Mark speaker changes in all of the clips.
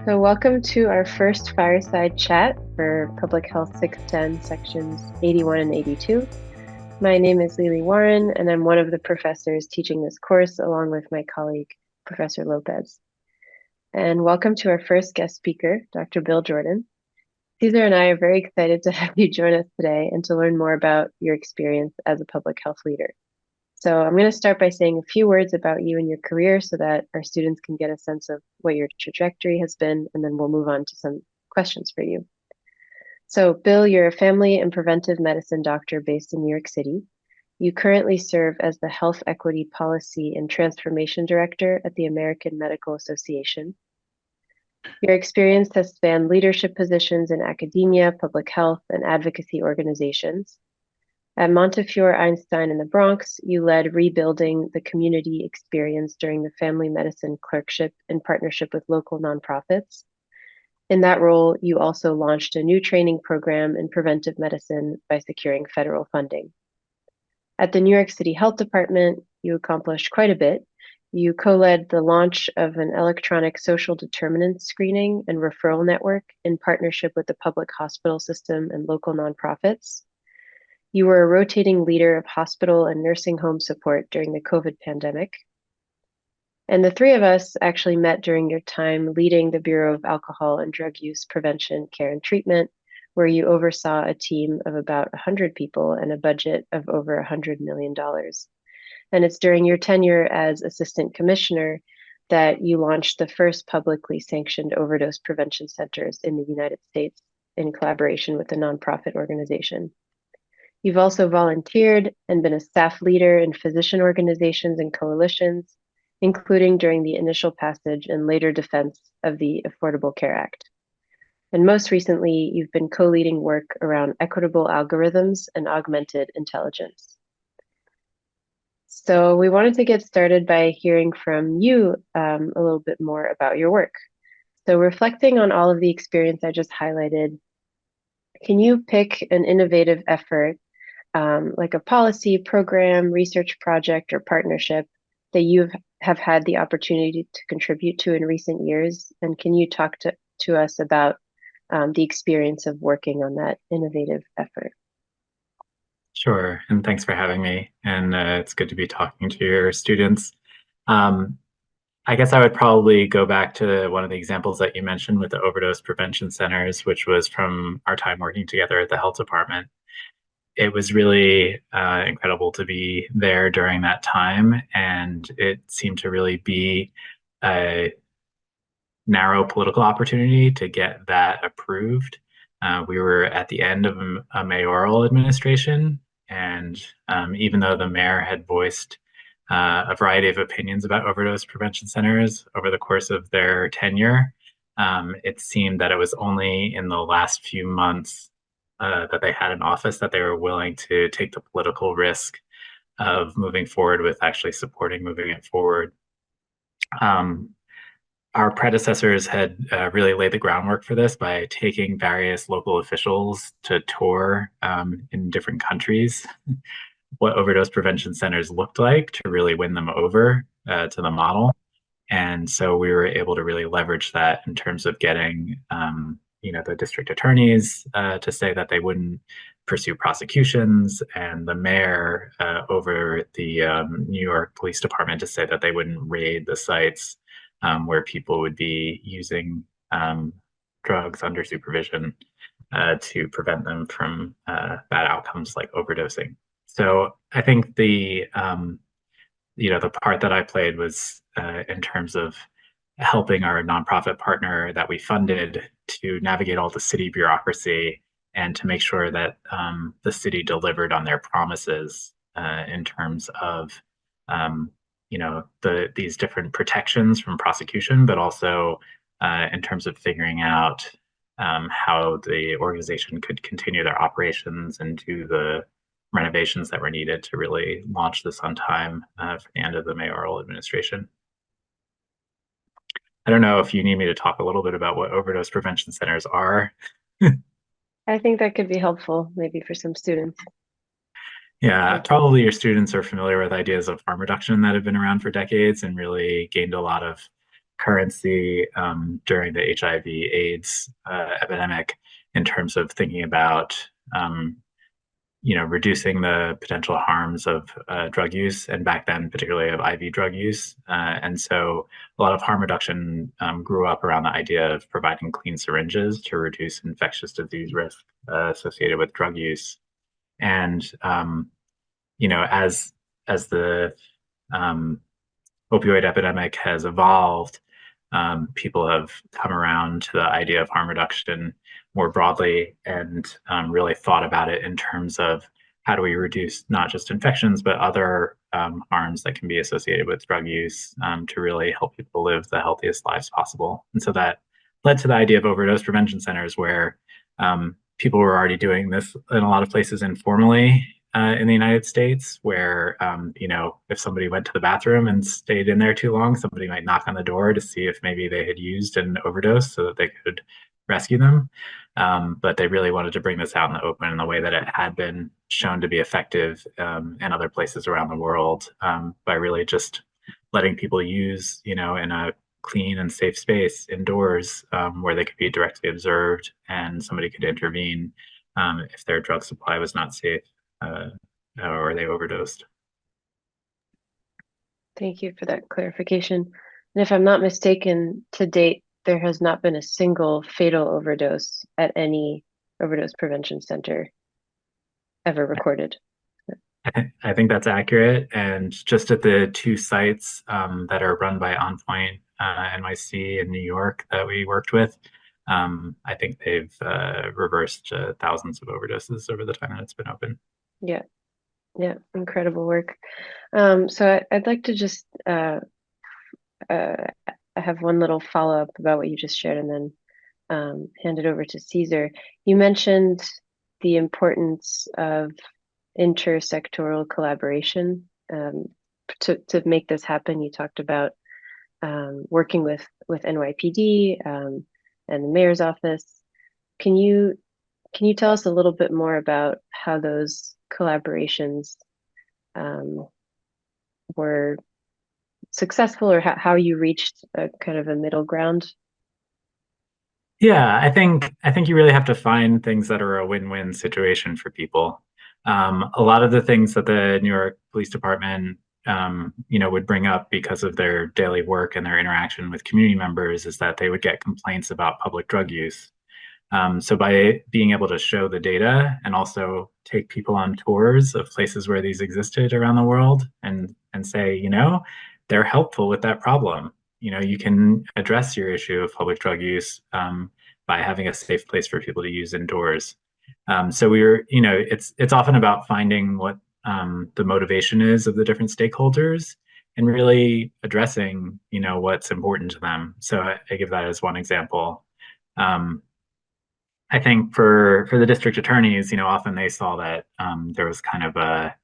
Speaker 1: So, welcome to our first fireside chat for Public Health 610 sections 81 and 82. My name is Lili Warren, and I'm one of the professors teaching this course along with my colleague, Professor Lopez. And welcome to our first guest speaker, Dr. Bill Jordan. Cezar and I are very excited to have you join us today and to learn more about your experience as a public health leader. So I'm going to start by saying a few words about you and your career so that our students can get a sense of what your trajectory has been, and then we'll move on to some questions for you. So Bill, you're a family and preventive medicine doctor based in New York City. You currently serve as the Health Equity Policy and Transformation Director at the American Medical Association. Your experience has spanned leadership positions in academia, public health, and advocacy organizations. At Montefiore-Einstein in the Bronx, you led rebuilding the community experience during the family medicine clerkship in partnership with local nonprofits. In that role, you also launched a new training program in preventive medicine by securing federal funding. At the New York City Health Department, you accomplished quite a bit. You co-led the launch of an electronic social determinants screening and referral network in partnership with the public hospital system and local nonprofits. You were a rotating leader of hospital and nursing home support during the COVID pandemic. And the three of us actually met during your time leading the Bureau of Alcohol and Drug Use Prevention, Care, and Treatment, where you oversaw a team of about 100 people and a budget of over $100 million. And it's during your tenure as Assistant Commissioner that you launched the first publicly sanctioned overdose prevention centers in the United States in collaboration with a nonprofit organization. You've also volunteered and been a staff leader in physician organizations and coalitions, including during the initial passage and later defense of the Affordable Care Act. And most recently, you've been co-leading work around equitable algorithms and augmented intelligence. So we wanted to get started by hearing from you a little bit more about your work. So reflecting on all of the experience I just highlighted, can you pick an innovative effort like a policy, program, research project, or partnership that you have had the opportunity to contribute to in recent years? And can you talk to us about the experience of working on that innovative effort?
Speaker 2: Sure, and thanks for having me. And it's good to be talking to your students. I guess I would probably go back to one of the examples that you mentioned with the overdose prevention centers, which was from our time working together at the health department. It was really incredible to be there during that time, and it seemed to really be a narrow political opportunity to get that approved. We were at the end of a mayoral administration, and even though the mayor had voiced a variety of opinions about overdose prevention centers over the course of their tenure, it seemed that it was only in the last few months that they had in office that they were willing to take the political risk of moving forward with actually supporting moving it forward. Our predecessors had really laid the groundwork for this by taking various local officials to tour in different countries what overdose prevention centers looked like to really win them over to the model. And so we were able to really leverage that in terms of getting the district attorneys to say that they wouldn't pursue prosecutions, and the mayor over the New York Police Department to say that they wouldn't raid the sites where people would be using drugs under supervision to prevent them from bad outcomes like overdosing. So I think the part that I played was in terms of helping our nonprofit partner that we funded to navigate all the city bureaucracy and to make sure that the city delivered on their promises in terms of these different protections from prosecution, but also in terms of figuring out how the organization could continue their operations and do the renovations that were needed to really launch this on time for the end of the mayoral administration. I don't know if you need me to talk a little bit about what overdose prevention centers are.
Speaker 1: I think that could be helpful, maybe for some students.
Speaker 2: Yeah, probably your students are familiar with ideas of harm reduction that have been around for decades and really gained a lot of currency during the HIV/AIDS epidemic in terms of thinking about reducing the potential harms of drug use, and back then, particularly of IV drug use. And so a lot of harm reduction grew up around the idea of providing clean syringes to reduce infectious disease risk associated with drug use. And, as the opioid epidemic has evolved, people have come around to the idea of harm reduction more broadly, and really thought about it in terms of how do we reduce not just infections, but other harms that can be associated with drug use, to really help people live the healthiest lives possible. And so that led to the idea of overdose prevention centers, where people were already doing this in a lot of places informally in the United States, where if somebody went to the bathroom and stayed in there too long, somebody might knock on the door to see if maybe they had used an overdose so that they could rescue them. But they really wanted to bring this out in the open in the way that it had been shown to be effective in other places around the world, by really just letting people use, in a clean and safe space indoors, where they could be directly observed and somebody could intervene if their drug supply was not safe, or they overdosed.
Speaker 1: Thank you for that clarification. And if I'm not mistaken, to date, there has not been a single fatal overdose at any overdose prevention center ever recorded.
Speaker 2: I think that's accurate. And just at the two sites that are run by OnPoint NYC in New York that we worked with, I think they've reversed thousands of overdoses over the time that it's been open.
Speaker 1: Yeah, incredible work. I'd like to just have one little follow-up about what you just shared, and then hand it over to Cezar. You mentioned the importance of intersectoral collaboration to make this happen. You talked about working with NYPD and the mayor's office. Can you tell us a little bit more about how those collaborations were successful, or how you reached a kind of a middle ground?
Speaker 2: Yeah, I think you really have to find things that are a win-win situation for people. A lot of the things that the New York Police Department, would bring up because of their daily work and their interaction with community members is that they would get complaints about public drug use. So by being able to show the data and also take people on tours of places where these existed around the world, and say, they're helpful with that problem. You can address your issue of public drug use by having a safe place for people to use indoors. So it's often about finding what the motivation is of the different stakeholders and really addressing, what's important to them. So I give that as one example. I think for the district attorneys, often they saw that there was kind of a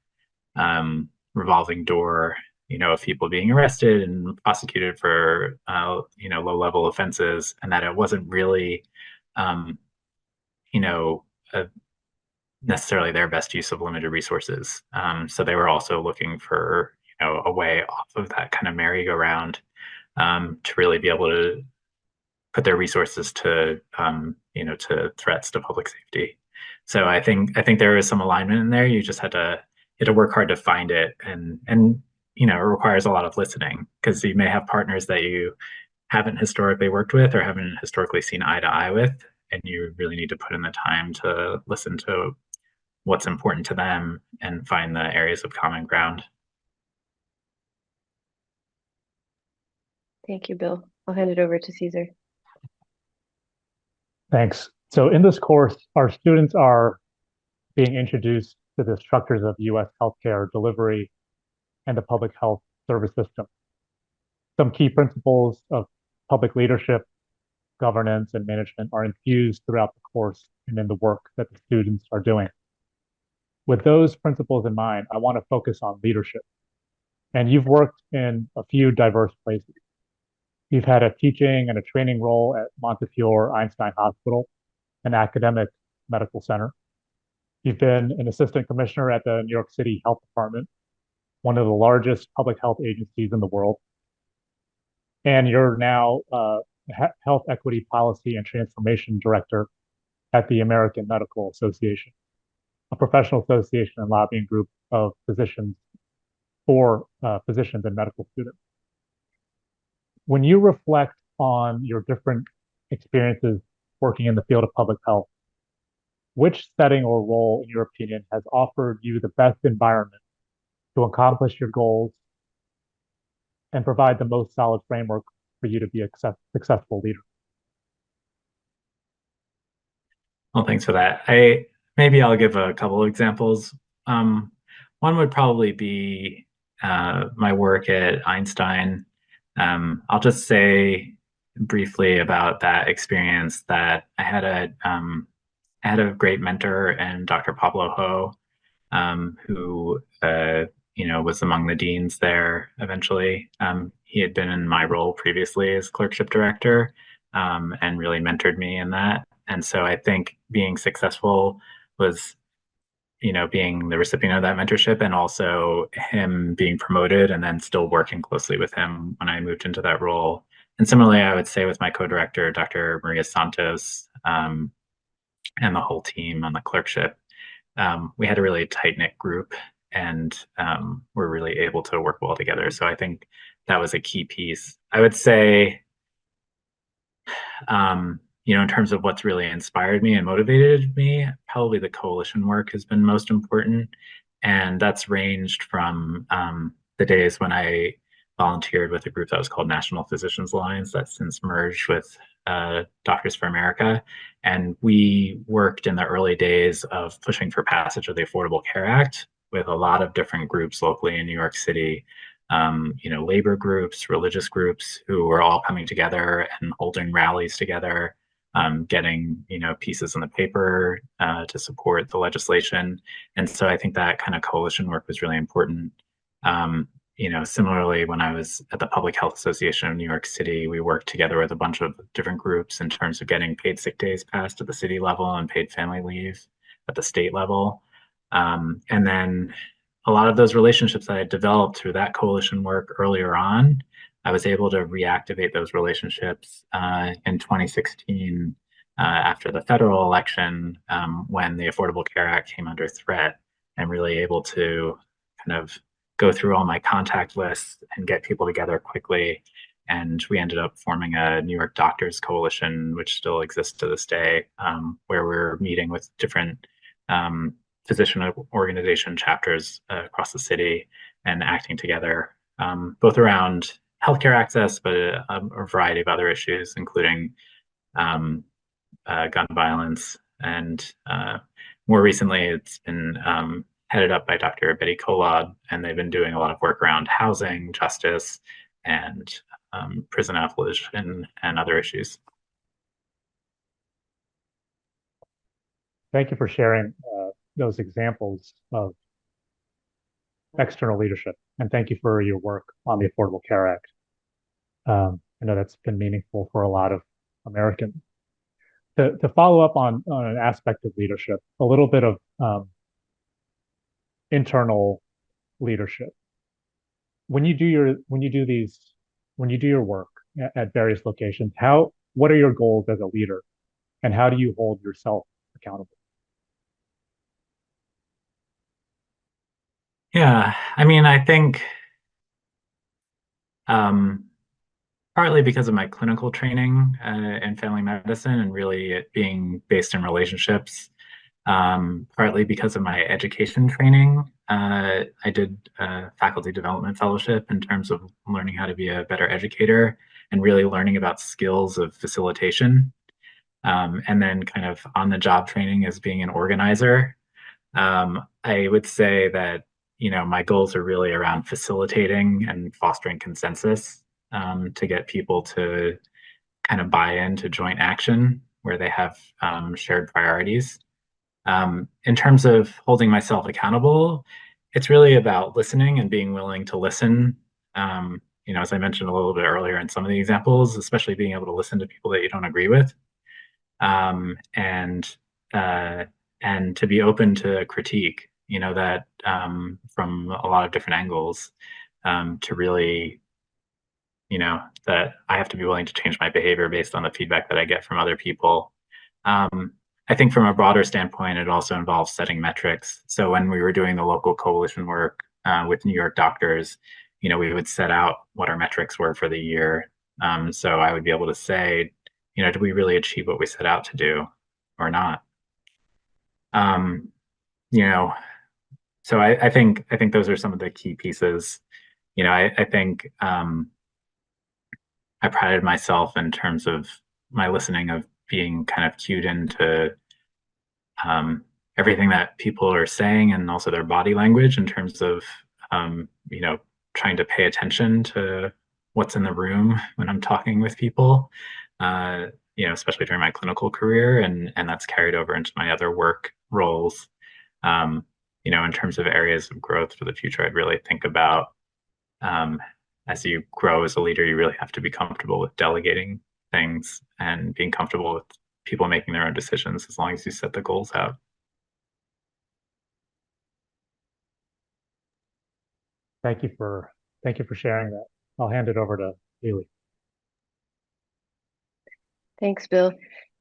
Speaker 2: revolving door, of people being arrested and prosecuted for low-level offenses, and that it wasn't really, you know, necessarily their best use of limited resources. So they were also looking for a way off of that kind of merry-go-round, to really be able to put their resources to to threats to public safety. So I think there is some alignment in there. You just had to work hard to find it, and it requires a lot of listening, because you may have partners that you haven't historically worked with or haven't historically seen eye to eye with, and you really need to put in the time to listen to what's important to them and find the areas of common ground.
Speaker 1: Thank you, Bill. I'll hand it over to Cezar.
Speaker 3: Thanks. So in this course, our students are being introduced to the structures of U.S. healthcare delivery and the public health service system. Some key principles of public leadership, governance, and management are infused throughout the course and in the work that the students are doing. With those principles in mind, I want to focus on leadership. And you've worked in a few diverse places. You've had a teaching and a training role at Montefiore-Einstein Hospital, an academic medical center. You've been an assistant commissioner at the New York City Health Department, one of the largest public health agencies in the world. and you're now Health Equity Policy and Transformation Director at the American Medical Association, a professional association and lobbying group of physicians for physicians and medical students. When you reflect on your different experiences working in the field of public health, which setting or role, in your opinion, has offered you the best environment to accomplish your goals and provide the most solid framework for you to be a successful leader?
Speaker 2: Well, thanks for that. Maybe I'll give a couple of examples. One would probably be my work at Einstein. I'll just say briefly about that experience that I had a great mentor in Dr. Pablo Ho, who was among the deans there eventually. He had been in my role previously as clerkship director, and really mentored me in that. And so I think being successful was, being the recipient of that mentorship, and also him being promoted and then still working closely with him when I moved into that role. And similarly, I would say with my co-director, Dr. Maria Santos, and the whole team on the clerkship, we had a really tight-knit group, and we're really able to work well together. So I think that was a key piece. I would say, in terms of what's really inspired me and motivated me, probably the coalition work has been most important. And that's ranged from the days when I volunteered with a group that was called National Physicians Alliance, that's since merged with Doctors for America. And we worked in the early days of pushing for passage of the Affordable Care Act with a lot of different groups locally in New York City, labor groups, religious groups, who were all coming together and holding rallies together, getting pieces in the paper to support the legislation. And so I think that kind of coalition work was really important. Similarly, when I was at the Public Health Association of New York City, we worked together with a bunch of different groups in terms of getting paid sick days passed at the city level and paid family leave at the state level. And then a lot of those relationships that I developed through that coalition work earlier on, I was able to reactivate those relationships in 2016 after the federal election, when the Affordable Care Act came under threat, and really able to kind of go through all my contact lists and get people together quickly. And we ended up forming a New York Doctors Coalition, which still exists to this day, where we're meeting with different physician organization chapters across the city and acting together, both around healthcare access, but a variety of other issues, including gun violence. And more recently, it's been headed up by Dr. Betty Kolod, and they've been doing a lot of work around housing, justice, and prison abolition and other issues.
Speaker 3: Thank you for sharing those examples of external leadership, and thank you for your work on the Affordable Care Act. I know that's been meaningful for a lot of Americans. To follow up on an aspect of leadership, a little bit of internal leadership. When you do your work at various locations, what are your goals as a leader, and how do you hold yourself accountable?
Speaker 2: Yeah, I mean, I think partly because of my clinical training in family medicine and really it being based in relationships, partly because of my education training. I did a faculty development fellowship in terms of learning how to be a better educator and really learning about skills of facilitation. And then kind of on the job training as being an organizer. I would say that, my goals are really around facilitating and fostering consensus to get people to kind of buy into joint action where they have shared priorities. In terms of holding myself accountable, it's really about listening and being willing to listen. As I mentioned a little bit earlier in some of the examples, especially being able to listen to people that you don't agree with, and to be open to critique. That from a lot of different angles, to really, that I have to be willing to change my behavior based on the feedback that I get from other people. I think from a broader standpoint, it also involves setting metrics. So when we were doing the local coalition work with New York doctors, we would set out what our metrics were for the year. So I would be able to say, do we really achieve what we set out to do or not? So I think those are some of the key pieces. I think I prided myself in terms of my listening of being kind of cued into everything that people are saying and also their body language in terms of trying to pay attention to what's in the room when I'm talking with people, especially during my clinical career, and that's carried over into my other work roles. In terms of areas of growth for the future, I'd really think about as you grow as a leader, you really have to be comfortable with delegating things and being comfortable with people making their own decisions as long as you set the goals out.
Speaker 3: Thank you for sharing that. I'll hand it over to Lili.
Speaker 1: Thanks, Bill.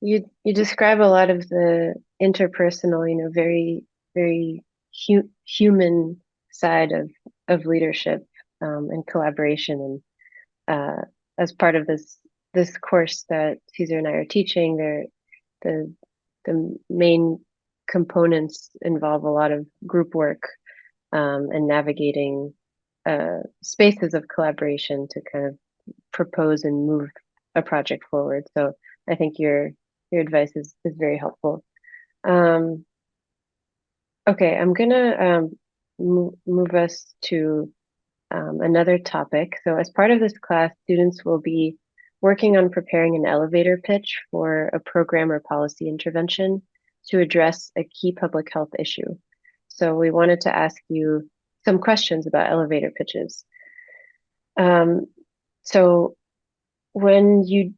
Speaker 1: You describe a lot of the interpersonal, very, very human side of leadership and collaboration. And as part of this course that Cezar and I are teaching, the main components involve a lot of group work and navigating spaces of collaboration to kind of propose and move a project forward. So I think your advice is very helpful. Okay, I'm gonna move us to another topic. So as part of this class, students will be working on preparing an elevator pitch for a program or policy intervention to address a key public health issue. So we wanted to ask you some questions about elevator pitches. So when you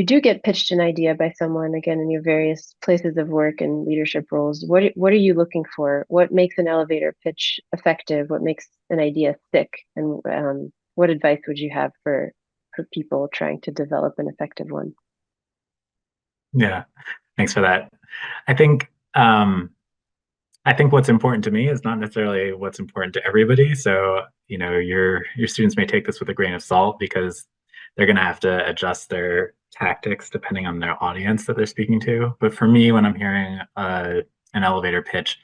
Speaker 1: do get pitched an idea by someone, again, in your various places of work and leadership roles, what are you looking for? What makes an elevator pitch effective? What makes an idea stick? And what advice would you have for people trying to develop an effective one?
Speaker 2: Yeah, thanks for that. I think what's important to me is not necessarily what's important to everybody. So, your students may take this with a grain of salt because they're going to have to adjust their tactics depending on their audience that they're speaking to. But for me, when I'm hearing an elevator pitch,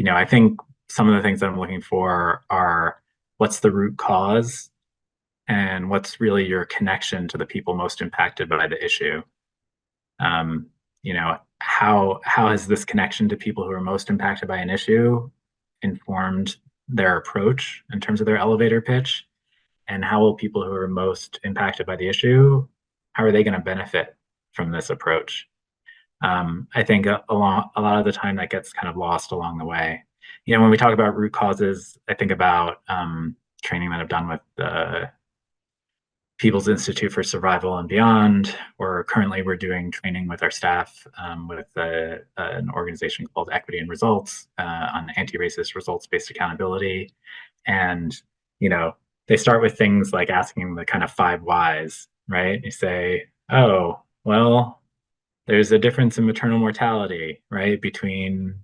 Speaker 2: I think some of the things that I'm looking for are what's the root cause and what's really your connection to the people most impacted by the issue. How has this connection to people who are most impacted by an issue informed their approach in terms of their elevator pitch? And how will people who are most impacted by the issue, how are they going to benefit from this approach? I think a lot of the time that gets kind of lost along the way. When we talk about root causes, I think about training that I've done with the People's Institute for Survival and Beyond, or currently we're doing training with our staff with an organization called Equity and Results on anti-racist results-based accountability. And, they start with things like asking the kind of 5 whys, right? You say, oh, well, there's a difference in maternal mortality, right, between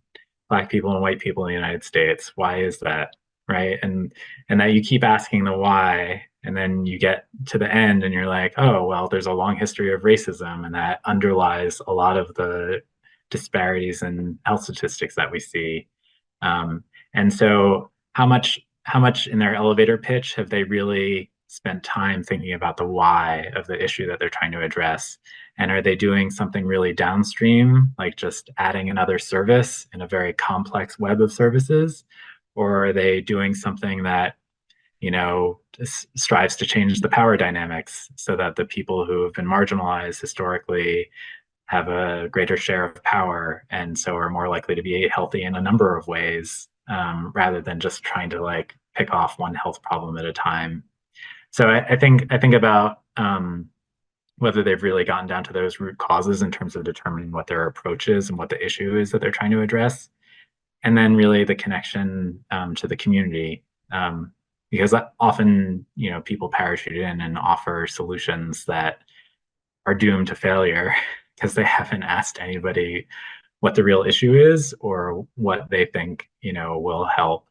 Speaker 2: Black people and white people in the United States. Why is that, right? And that you keep asking the why, and then you get to the end and you're like, oh, well, there's a long history of racism, and that underlies a lot of the disparities in health statistics that we see. And so how much in their elevator pitch have they really spent time thinking about the why of the issue that they're trying to address? And are they doing something really downstream, like just adding another service in a very complex web of services? Or are they doing something that, strives to change the power dynamics so that the people who have been marginalized historically have a greater share of power and so are more likely to be healthy in a number of ways, rather than just trying to pick off one health problem at a time? So I think about whether they've really gotten down to those root causes in terms of determining what their approach is and what the issue is that they're trying to address. And then really the connection to the community. because often, people parachute in and offer solutions that are doomed to failure because they haven't asked anybody what the real issue is or what they think, will help.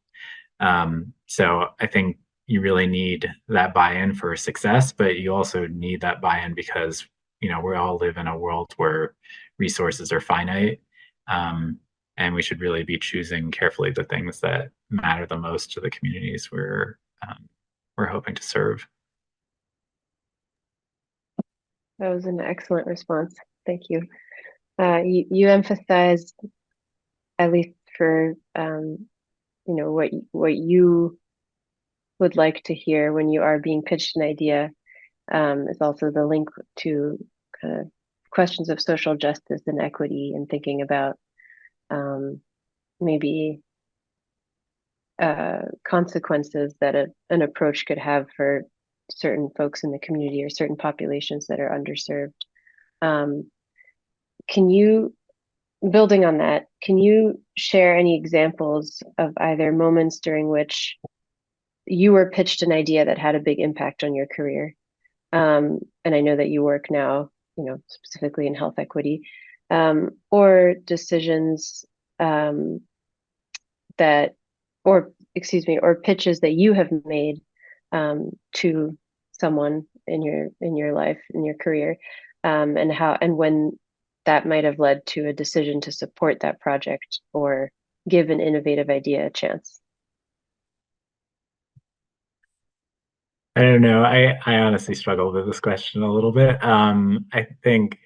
Speaker 2: So I think you really need that buy-in for success, but you also need that buy-in because, we all live in a world where resources are finite. And we should really be choosing carefully the things that matter the most to the communities we're hoping to serve.
Speaker 1: That was an excellent response. Thank you. You emphasized, at least for what you would like to hear when you are being pitched an idea, is also the link to kind of questions of social justice and equity, and thinking about maybe consequences that an approach could have for certain folks in the community or certain populations that are underserved. Can you, building on that, can you share any examples of either moments during which you were pitched an idea that had a big impact on your career? And I know that you work now, specifically in health equity, or decisions that, or pitches that you have made to someone in your life, in your career, and when that might have led to a decision to support that project or give an innovative idea a chance.
Speaker 2: I don't know. I honestly struggled with this question a little bit. I think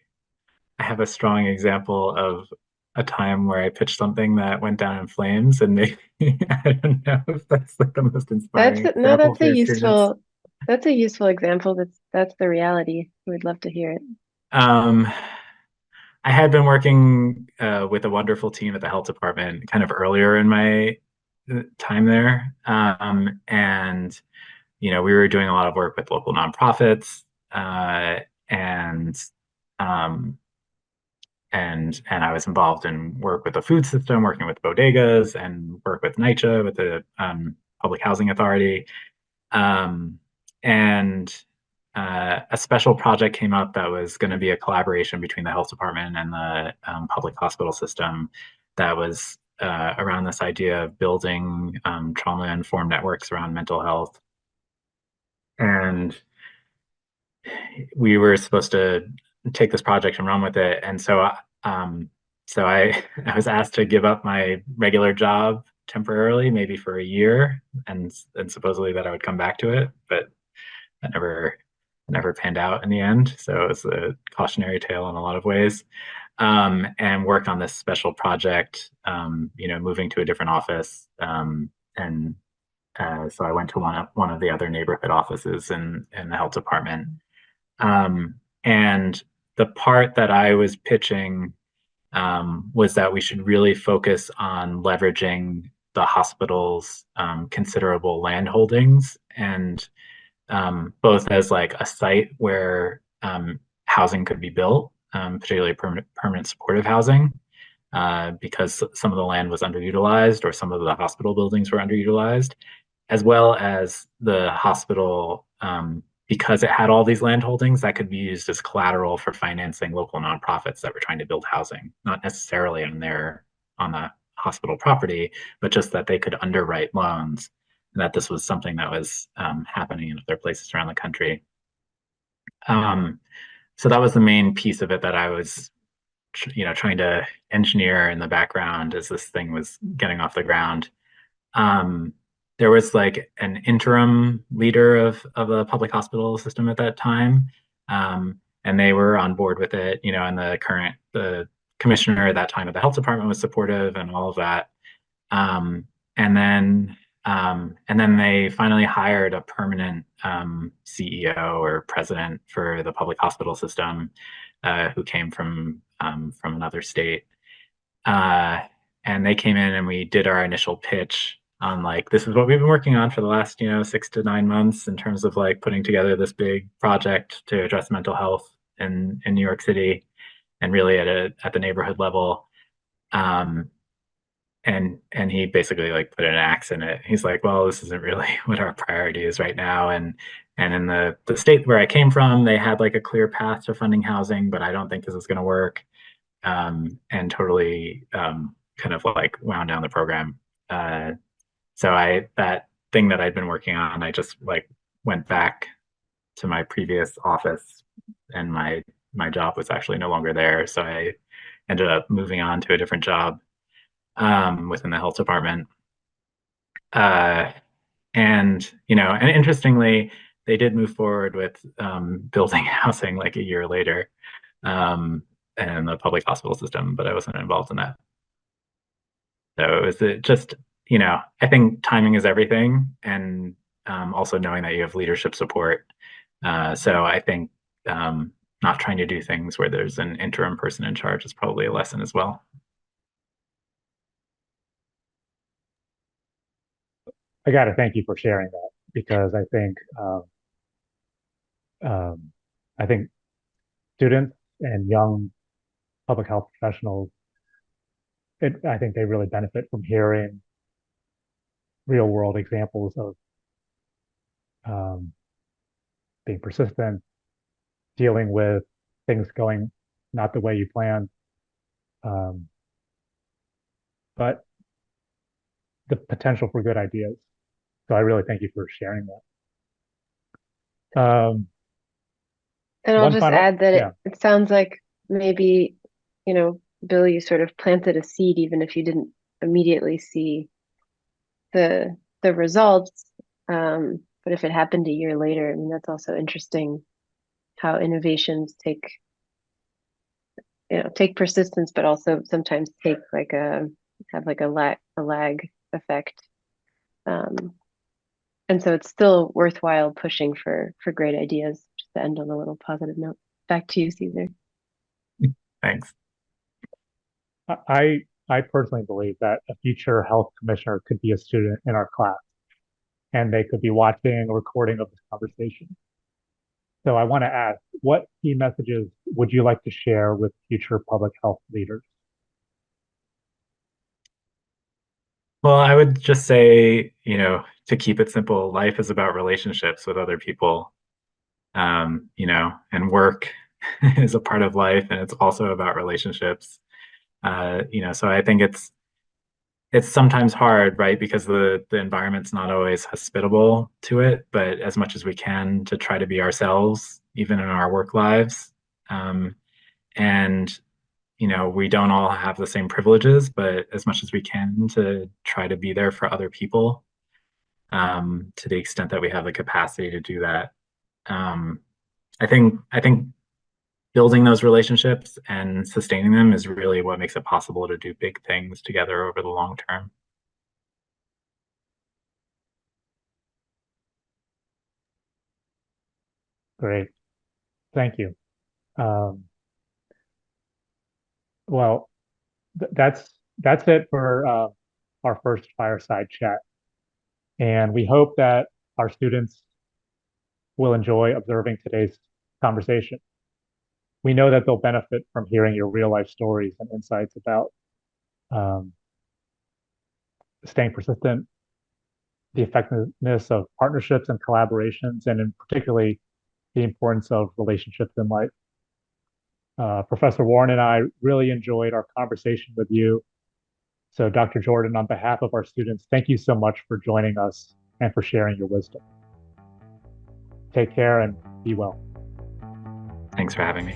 Speaker 2: I have a strong example of a time where I pitched something that went down in flames, and maybe I don't know if that's like the most inspiring example for your students.
Speaker 1: That's a useful example. That's the reality. We'd love to hear it.
Speaker 2: Um, I had been working with a wonderful team at the health department kind of earlier in my time there, and we were doing a lot of work with local nonprofits, and um, and I was involved in work with the food system, working with bodegas, and work with NYCHA, with the Public Housing Authority. And a special project came up that was going to be a collaboration between the health department and the public hospital system that was around this idea of building trauma-informed networks around mental health. And we were supposed to take this project and run with it. And so I was asked to give up my regular job temporarily, maybe for a year, and supposedly that I would come back to it, but that never panned out in the end. So it was a cautionary tale in a lot of ways. And worked on this special project, moving to a different office. And so I went to one of the other neighborhood offices in the health department. And the part that I was pitching was that we should really focus on leveraging the hospital's considerable land holdings, and both as like a site where housing could be built, particularly permanent supportive housing, because some of the land was underutilized or some of the hospital buildings were underutilized, as well as the hospital, because it had all these land holdings that could be used as collateral for financing local nonprofits that were trying to build housing, not necessarily on the hospital property, but just that they could underwrite loans, and that this was something that was happening in other places around the country. So that was the main piece of it that I was trying to engineer in the background as this thing was getting off the ground. There was like an interim leader of the public hospital system at that time, and they were on board with it, and the commissioner at that time of the health department was supportive and all of that. And then they finally hired a permanent CEO or president for the public hospital system, who came from another state. And they came in and we did our initial pitch on like, this is what we've been working on for the last 6 to 9 months in terms of like putting together this big project to address mental health in New York City, and really at the neighborhood level. and he basically like put an axe in it. He's like, well, this isn't really what our priority is right now. And in the state where I came from, they had like a clear path to funding housing, but I don't think this is going to work. And totally kind of like wound down the program. So that thing that I'd been working on, I just like went back to my previous office, and my job was actually no longer there. So I ended up moving on to a different job within the health department. Uh, and and interestingly, they did move forward with building housing like a year later, in the public hospital system, but I wasn't involved in that. So it was just, I think timing is everything, and also knowing that you have leadership support. So I think not trying to do things where there's an interim person in charge is probably a lesson as well.
Speaker 3: I got to thank you for sharing that, because I think students and young public health professionals, I think they really benefit from hearing real world examples of um, being persistent, dealing with things going not the way you planned, um, but the potential for good ideas. So I really thank you for sharing that.
Speaker 1: And I'll
Speaker 3: One
Speaker 1: just
Speaker 3: final,
Speaker 1: add that
Speaker 3: yeah,
Speaker 1: it sounds like maybe, Bill, you sort of planted a seed even if you didn't immediately see the results. But if it happened a year later, I mean, that's also interesting how innovations take persistence, but also sometimes take have like a lag effect. Um, and so it's still worthwhile pushing for great ideas. Just to end on a little positive note. Back to you, Cezar.
Speaker 2: Thanks.
Speaker 3: I personally believe that a future health commissioner could be a student in our class, and they could be watching a recording of this conversation. So I want to ask, what key messages would you like to share with future public health leaders?
Speaker 2: Well, I would just say, to keep it simple, life is about relationships with other people, and work is a part of life, and it's also about relationships. So I think it's sometimes hard, right? Because the environment's not always hospitable to it, but as much as we can to try to be ourselves, even in our work lives. And we don't all have the same privileges, but as much as we can to try to be there for other people, to the extent that we have the capacity to do that. Um, I think building those relationships and sustaining them is really what makes it possible to do big things together over the long term.
Speaker 3: Great, thank you. Um, well, that's it for our first fireside chat, and we hope that our students will enjoy observing today's conversation. We know that they'll benefit from hearing your real life stories and insights about um, staying persistent, the effectiveness of partnerships and collaborations, and in particularly the importance of relationships in life. Professor Warren and I really enjoyed our conversation with you. So, Dr. Jordan, on behalf of our students, thank you so much for joining us and for sharing your wisdom. Take care and be well.
Speaker 2: Thanks for having me.